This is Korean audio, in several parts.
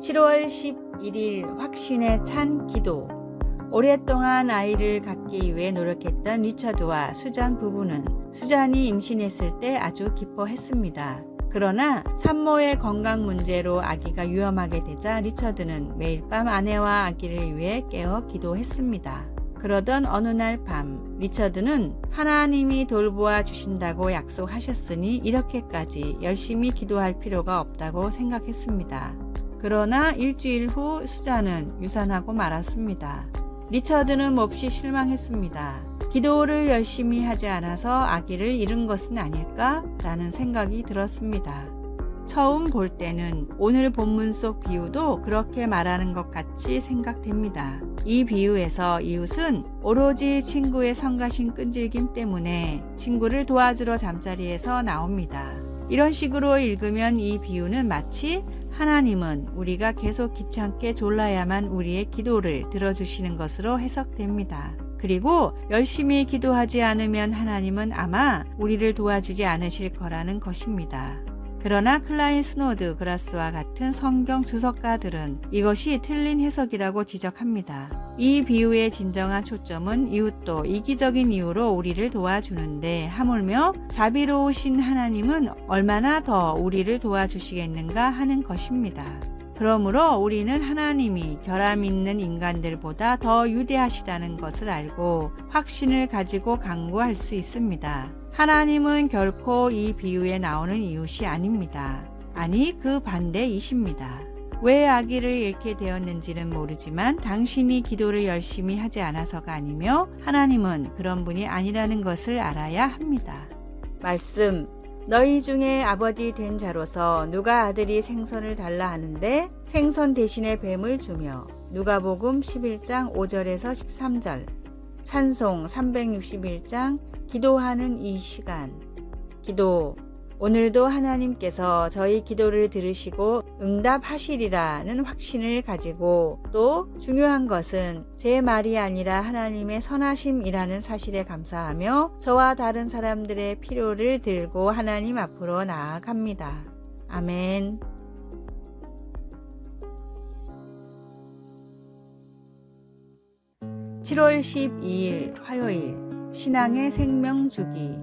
7월 11일 확신에 찬 기도. 오랫동안 아이를 갖기 위해 노력했던 리처드와 수잔 부부는 수잔이 임신했을 때 아주 기뻐했습니다. 그러나 산모의 건강 문제로 아기가 위험하게 되자 리처드는 매일 밤 아내와 아기를 위해 깨어 기도했습니다. 그러던 어느 날 밤 리처드는 하나님이 돌보아 주신다고 약속하셨으니 이렇게까지 열심히 기도할 필요가 없다고 생각했습니다. 그러나 일주일 후 수잔은 유산하고 말았습니다. 리처드는 몹시 실망했습니다. 기도를 열심히 하지 않아서 아기를 잃은 것은 아닐까라는 생각이 들었습니다. 처음 볼 때는 오늘 본문 속 비유도 그렇게 말하는 것 같이 생각됩니다. 이 비유에서 이웃은 오로지 친구의 성가신 끈질김 때문에 친구를 도와주러 잠자리에서 나옵니다. 이런 식으로 읽으면 이 비유는 마치 하나님은 우리가 계속 귀찮게 졸라야만 우리의 기도를 들어주시는 것으로 해석됩니다. 그리고 열심히 기도하지 않으면 하나님은 아마 우리를 도와주지 않으실 거라는 것입니다. 그러나 클라인 스노드 그라스와 같은 성경 주석가들은 이것이 틀린 해석이라고 지적합니다. 이 비유의 진정한 초점은 이웃도 이기적인 이유로 우리를 도와주는데 하물며 자비로우신 하나님은 얼마나 더 우리를 도와주시겠는가 하는 것입니다. 그러므로 우리는 하나님이 결함 있는 인간들보다 더 위대하시다는 것을 알고 확신을 가지고 강구할 수 있습니다. 하나님은 결코 이 비유에 나오는 이웃이 아닙니다. 아니, 그 반대이십니다. 왜 아기를 잃게 되었는지는 모르지만 당신이 기도를 열심히 하지 않아서가 아니며 하나님은 그런 분이 아니라는 것을 알아야 합니다. 말씀. 너희 중에 아버지 된 자로서 누가 아들이 생선을 달라 하는데 생선 대신에 뱀을 주며. 누가복음 11장 5절에서 13절. 찬송 361장 기도하는 이 시간. 기도. 오늘도 하나님께서 저희 기도를 들으시고 응답하시리라는 확신을 가지고 또 중요한 것은 제 말이 아니라 하나님의 선하심이라는 사실에 감사하며 저와 다른 사람들의 필요를 들고 하나님 앞으로 나아갑니다. 아멘. (7월 12일) 화요일 신앙의 생명주기.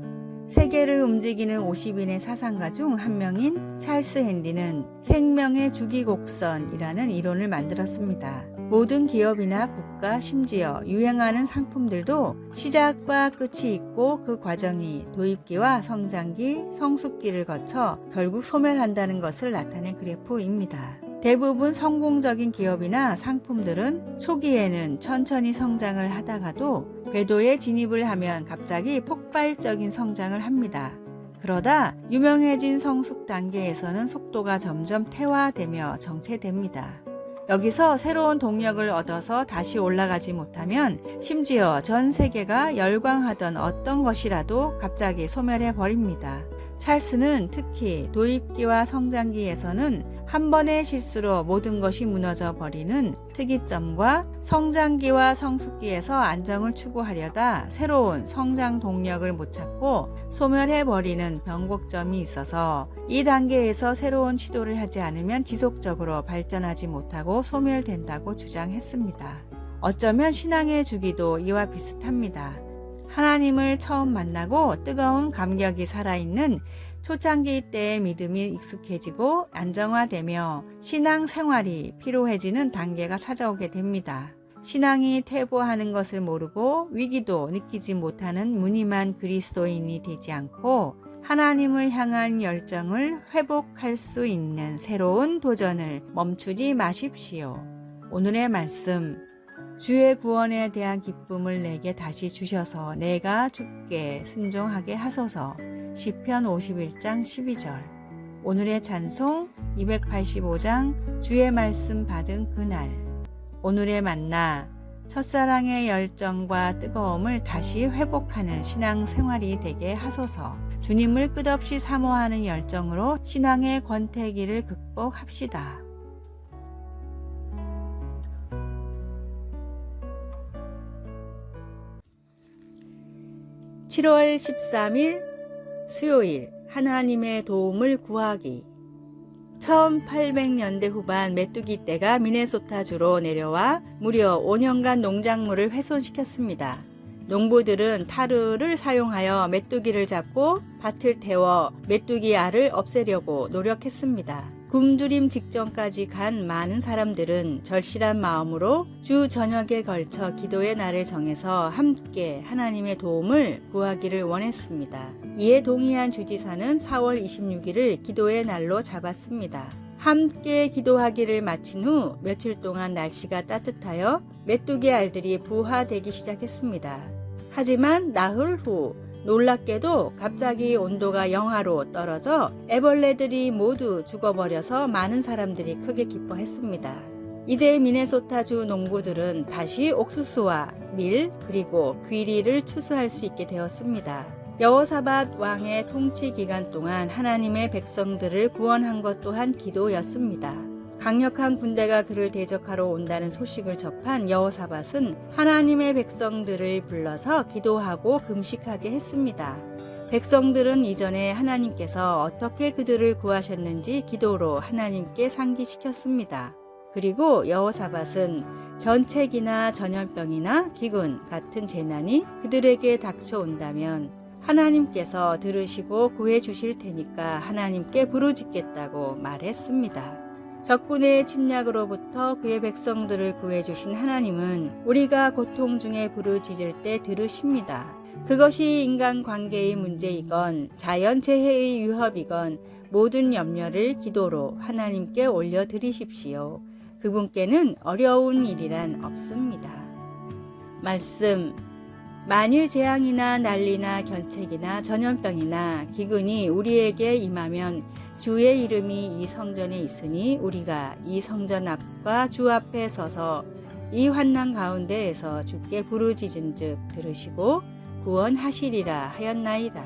세계를 움직이는 50인의 사상가 중 한 명인 찰스 핸디는 생명의 주기곡선이라는 이론을 만들었습니다. 모든 기업이나 국가, 심지어 유행하는 상품들도 시작과 끝이 있고 그 과정이 도입기와 성장기, 성숙기를 거쳐 결국 소멸한다는 것을 나타낸 그래프입니다. 대부분 성공적인 기업이나 상품들은 초기에는 천천히 성장을 하다가도 궤도에 진입을 하면 갑자기 폭발적인 성장을 합니다. 그러다 유명해진 성숙 단계에서는 속도가 점점 퇴화되며 정체됩니다. 여기서 새로운 동력을 얻어서 다시 올라가지 못하면 심지어 전 세계가 열광하던 어떤 것이라도 갑자기 소멸해 버립니다. 찰스는 특히 도입기와 성장기에서는 한 번의 실수로 모든 것이 무너져 버리는 특이점과 성장기와 성숙기에서 안정을 추구하려다 새로운 성장 동력을 못 찾고 소멸해 버리는 변곡점이 있어서 이 단계에서 새로운 시도를 하지 않으면 지속적으로 발전하지 못하고 소멸된다고 주장했습니다. 어쩌면 신앙의 주기도 이와 비슷합니다. 하나님을 처음 만나고 뜨거운 감격이 살아있는 초창기 때의 믿음이 익숙해지고 안정화되며 신앙 생활이 피로해지는 단계가 찾아오게 됩니다. 신앙이 퇴보하는 것을 모르고 위기도 느끼지 못하는 무늬만 그리스도인이 되지 않고 하나님을 향한 열정을 회복할 수 있는 새로운 도전을 멈추지 마십시오. 오늘의 말씀. 주의 구원에 대한 기쁨을 내게 다시 주셔서 내가 주께 순종하게 하소서. 시편 51장 12절. 오늘의 찬송 285장 주의 말씀 받은 그날. 오늘의 만나. 첫사랑의 열정과 뜨거움을 다시 회복하는 신앙생활이 되게 하소서. 주님을 끝없이 사모하는 열정으로 신앙의 권태기를 극복합시다. 7월 13일 수요일 하나님의 도움을 구하기. 1800년대 후반 메뚜기 떼가 미네소타주로 내려와 무려 5년간 농작물을 훼손시켰습니다. 농부들은 타르를 사용하여 메뚜기를 잡고 밭을 태워 메뚜기 알을 없애려고 노력했습니다. 굶주림 직전까지 간 많은 사람들은 절실한 마음으로 주 저녁에 걸쳐 기도의 날을 정해서 함께 하나님의 도움을 구하기를 원했습니다. 이에 동의한 주지사는 4월 26일을 기도의 날로 잡았습니다. 함께 기도하기를 마친 후 며칠 동안 날씨가 따뜻하여 메뚜기 알들이 부화되기 시작했습니다. 하지만 나흘 후 놀랍게도 갑자기 온도가 영하로 떨어져 애벌레들이 모두 죽어버려서 많은 사람들이 크게 기뻐했습니다. 이제 미네소타주 농부들은 다시 옥수수와 밀 그리고 귀리를 추수할 수 있게 되었습니다. 여호사밧 왕의 통치 기간 동안 하나님의 백성들을 구원한 것 또한 기도였습니다. 강력한 군대가 그를 대적하러 온다는 소식을 접한 여호사밧은 하나님의 백성들을 불러서 기도하고 금식하게 했습니다. 백성들은 이전에 하나님께서 어떻게 그들을 구하셨는지 기도로 하나님께 상기시켰습니다. 그리고 여호사밧은 견책이나 전염병이나 기근 같은 재난이 그들에게 닥쳐온다면 하나님께서 들으시고 구해 주실 테니까 하나님께 부르짖겠다고 말했습니다. 적군의 침략으로부터 그의 백성들을 구해주신 하나님은 우리가 고통 중에 부르짖을 때 들으십니다. 그것이 인간관계의 문제이건 자연재해의 위협이건 모든 염려를 기도로 하나님께 올려드리십시오. 그분께는 어려운 일이란 없습니다. 말씀. 만일 재앙이나 난리나 견책이나 전염병이나 기근이 우리에게 임하면 주의 이름이 이 성전에 있으니 우리가 이 성전 앞과 주 앞에 서서 이 환난 가운데에서 주께 부르짖은즉 들으시고 구원하시리라 하였나이다.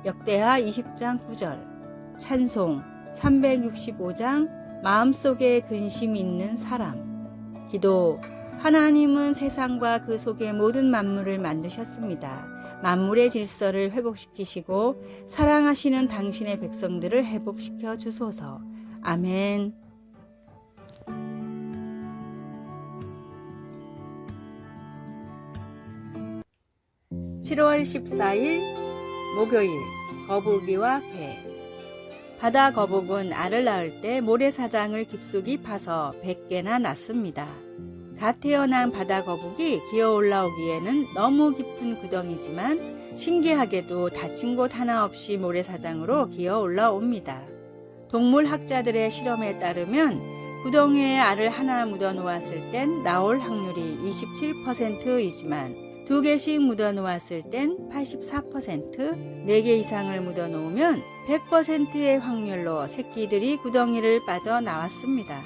역대하 20장 9절. 찬송 365장 마음속에 근심 있는 사람. 기도. 하나님은 세상과 그 속의 모든 만물을 만드셨습니다. 만물의 질서를 회복시키시고 사랑하시는 당신의 백성들을 회복시켜 주소서. 아멘. 7월 14일 목요일. 거북이와 개. 바다 거북은 알을 낳을 때 모래사장을 깊숙이 파서 100개나 낳습니다. 갓 태어난 바다 거북이 기어 올라오기에는 너무 깊은 구덩이지만 신기하게도 다친 곳 하나 없이 모래사장으로 기어 올라옵니다. 동물학자들의 실험에 따르면 구덩이에 알을 하나 묻어 놓았을 땐 나올 확률이 27%이지만 2개씩 묻어 놓았을 땐 84%, 4개 이상을 묻어 놓으면 100%의 확률로 새끼들이 구덩이를 빠져나왔습니다.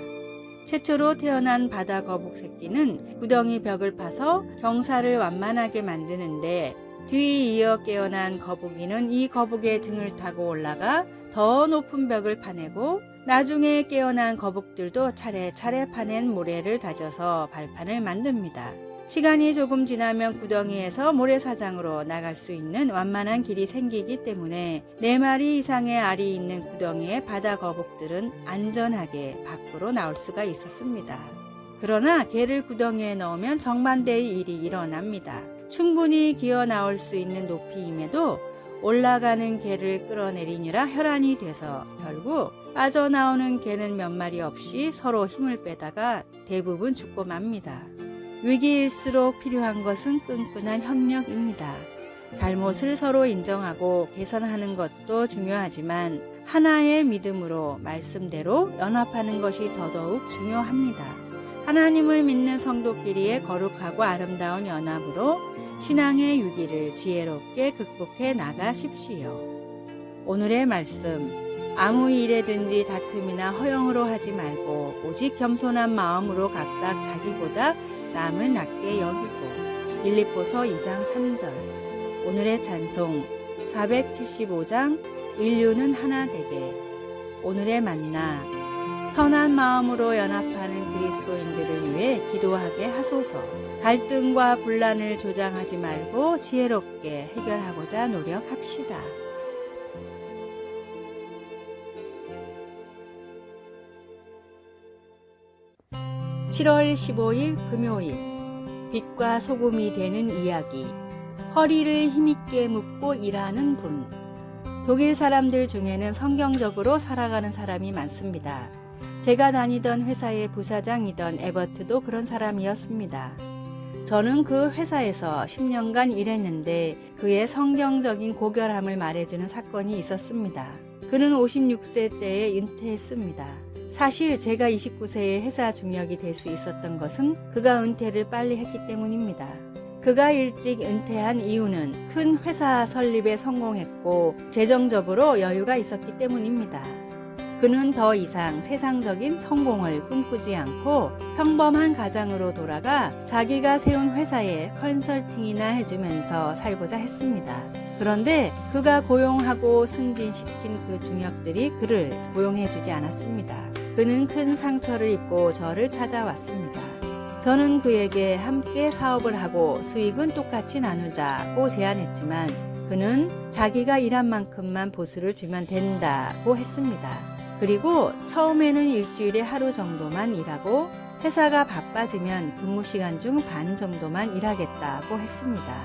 최초로 태어난 바다 거북 새끼는 구덩이 벽을 파서 경사를 완만하게 만드는데 뒤이어 깨어난 거북이는 이 거북의 등을 타고 올라가 더 높은 벽을 파내고 나중에 깨어난 거북들도 차례차례 파낸 모래를 다져서 발판을 만듭니다. 시간이 조금 지나면 구덩이에서 모래사장으로 나갈 수 있는 완만한 길이 생기기 때문에 4마리 이상의 알이 있는 구덩이의 바다 거북들은 안전하게 밖으로 나올 수가 있었습니다. 그러나 개를 구덩이에 넣으면 정반대의 일이 일어납니다. 충분히 기어 나올 수 있는 높이임에도 올라가는 개를 끌어내리느라 혈안이 돼서 결국 빠져나오는 개는 몇 마리 없이 서로 힘을 빼다가 대부분 죽고 맙니다. 위기일수록 필요한 것은 끈끈한 협력입니다. 잘못을 서로 인정하고 개선하는 것도 중요하지만 하나의 믿음으로 말씀대로 연합하는 것이 더더욱 중요합니다. 하나님을 믿는 성도끼리의 거룩하고 아름다운 연합으로 신앙의 위기를 지혜롭게 극복해 나가십시오. 오늘의 말씀. 아무 일에든지 다툼이나 허영으로 하지 말고 오직 겸손한 마음으로 각각 자기보다 남을 낮게 여기고. 빌립보서 2장 3절. 오늘의 찬송 475장 인류는 하나 되게. 오늘의 만나. 선한 마음으로 연합하는 그리스도인들을 위해 기도하게 하소서. 갈등과 분란을 조장하지 말고 지혜롭게 해결하고자 노력합시다. 7월 15일 금요일 빛과 소금이 되는 이야기. 허리를 힘있게 묶고 일하는 분. 독일 사람들 중에는 성경적으로 살아가는 사람이 많습니다. 제가 다니던 회사의 부사장이던 에버트도 그런 사람이었습니다. 저는 그 회사에서 10년간 일했는데 그의 성경적인 고결함을 말해주는 사건이 있었습니다. 그는 56세 때에 은퇴했습니다. 사실 제가 29세에 회사 중역이 될 수 있었던 것은 그가 은퇴를 빨리 했기 때문입니다. 그가 일찍 은퇴한 이유는 큰 회사 설립에 성공했고 재정적으로 여유가 있었기 때문입니다. 그는 더 이상 세상적인 성공을 꿈꾸지 않고 평범한 가장으로 돌아가 자기가 세운 회사에 컨설팅이나 해주면서 살고자 했습니다. 그런데 그가 고용하고 승진시킨 그 중역들이 그를 고용해주지 않았습니다. 그는 큰 상처를 입고 저를 찾아왔습니다. 저는 그에게 함께 사업을 하고 수익은 똑같이 나누자고 제안했지만 그는 자기가 일한 만큼만 보수를 주면 된다고 했습니다. 그리고 처음에는 일주일에 하루 정도만 일하고 회사가 바빠지면 근무 시간 중 반 정도만 일하겠다고 했습니다.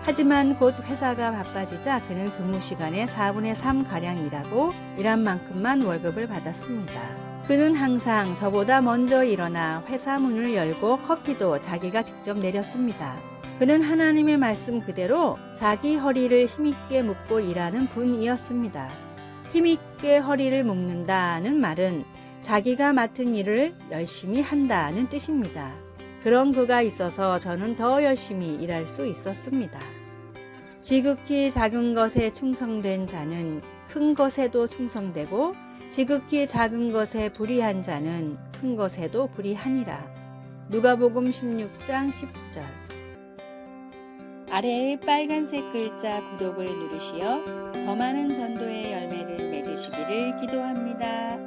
하지만 곧 회사가 바빠지자 그는 근무 시간의 4분의 3가량 일하고 일한 만큼만 월급을 받았습니다. 그는 항상 저보다 먼저 일어나 회사 문을 열고 커피도 자기가 직접 내렸습니다. 그는 하나님의 말씀 그대로 자기 허리를 힘있게 묶고 일하는 분이었습니다. 힘있게 허리를 묶는다는 말은 자기가 맡은 일을 열심히 한다는 뜻입니다. 그런 그가 있어서 저는 더 열심히 일할 수 있었습니다. 지극히 작은 것에 충성된 자는 큰 것에도 충성되고 지극히 작은 것에 불의한 자는 큰 것에도 불의하니라. 누가복음 16장 10절. 아래의 빨간색 글자 구독을 누르시어 더 많은 전도의 열매를 맺으시기를 기도합니다.